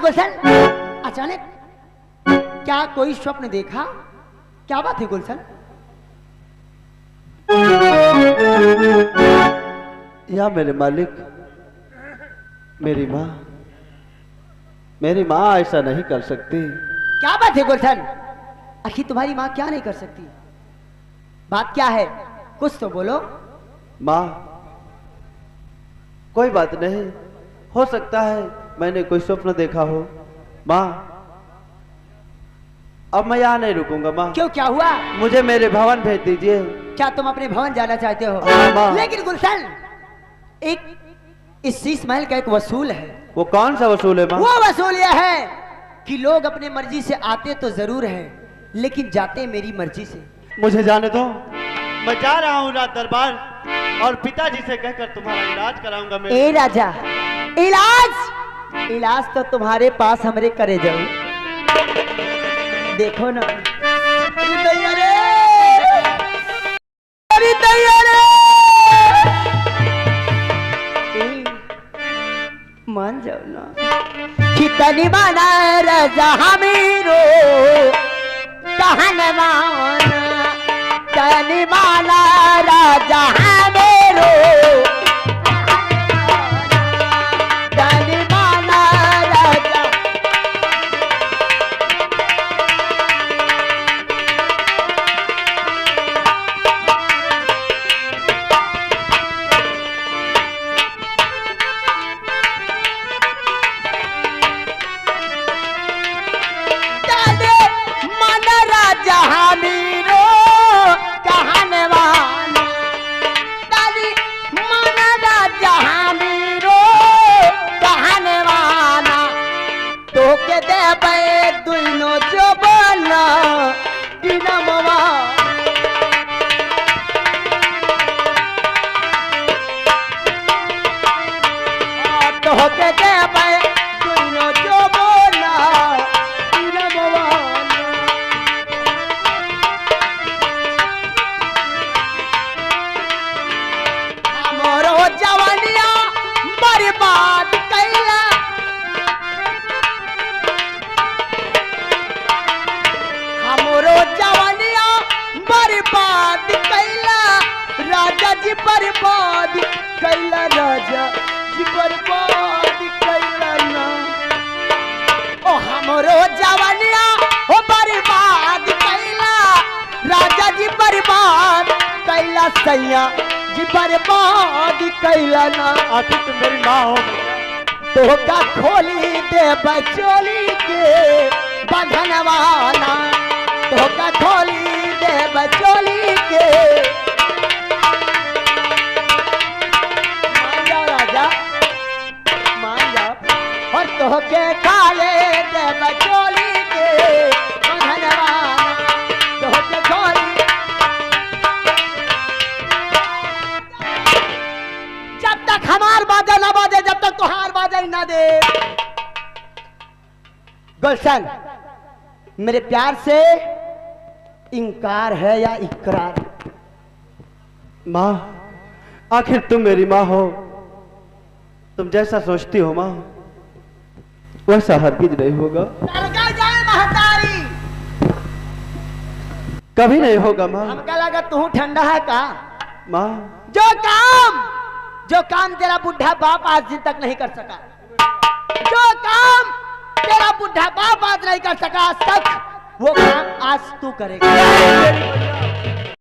गुलशन, अचानक क्या कोई स्वप्न देखा? क्या बात है गुलशन? या मेरे मालिक, मेरी माँ ऐसा नहीं कर सकती। क्या बात है गुलशन? आखिर तुम्हारी माँ क्या नहीं कर सकती? बात क्या है, कुछ तो बोलो। माँ, कोई बात नहीं, हो सकता है मैंने कोई स्वप्न देखा हो। माँ, अब मैं यहाँ नहीं रुकूंगा। माँ, क्यों, क्या हुआ? मुझे मेरे भवन भेज दीजिए। क्या तुम अपने भवन जाना चाहते हो? हाँ, माँ। लेकिन गुलशन, एक इस शीश महल का एक वसूल है। वो कौन सा वसूल है माँ? वो वसूल यह है कि लोग अपने मर्जी से आते तो जरूर हैं, लेकिन जाते मेरी मर्जी से। मुझे जाने दो, मैं जा रहा हूँ राज दरबार और पिताजी से कहकर तुम्हारा इलाज कराऊंगा। मैं ए राजा, इलाज तो तुम्हारे पास हमरे करे जाऊ। देखो ना, मान जाओ ना, कितनी माना राजा हमीरो कहन माना, तनी माना राजा हमीरो तनी माना राजा। बर्बाद कैला राजा जी, बर्बाद कैला ना। ओ हमरो जवानिया ओ बर्बाद कैला राजा जी, बर्बाद कैला सैया जी, बर्बाद कैला ना। आखिर तुम मेरी माँ हो, तो का खोली दे बचोली के बंधनवाना, तो का खोली दे बचोली के। तो के खाले दे बचोली के बंधनवाना, तो के खोली। जब तक हमार बाजा ना बाजे, जब तक तुहार बाजा ही ना दे। गुलशन, मेरे प्यार से इनकार है या इकरार? माँ, आखिर तुम मेरी माँ हो, तुम जैसा सोचती हो माँ वैसा हरगिज नहीं होगा। जाए महतारी, कभी नहीं होगा माँ। हमका लगा तू ठंडा है का? माँ, जो काम तेरा बुढ़ा बाप आज दिन तक नहीं कर सका, जो काम तेरा बुढ़ा बाप आज नहीं कर सका आज तक, वो काम आज तू करेगा।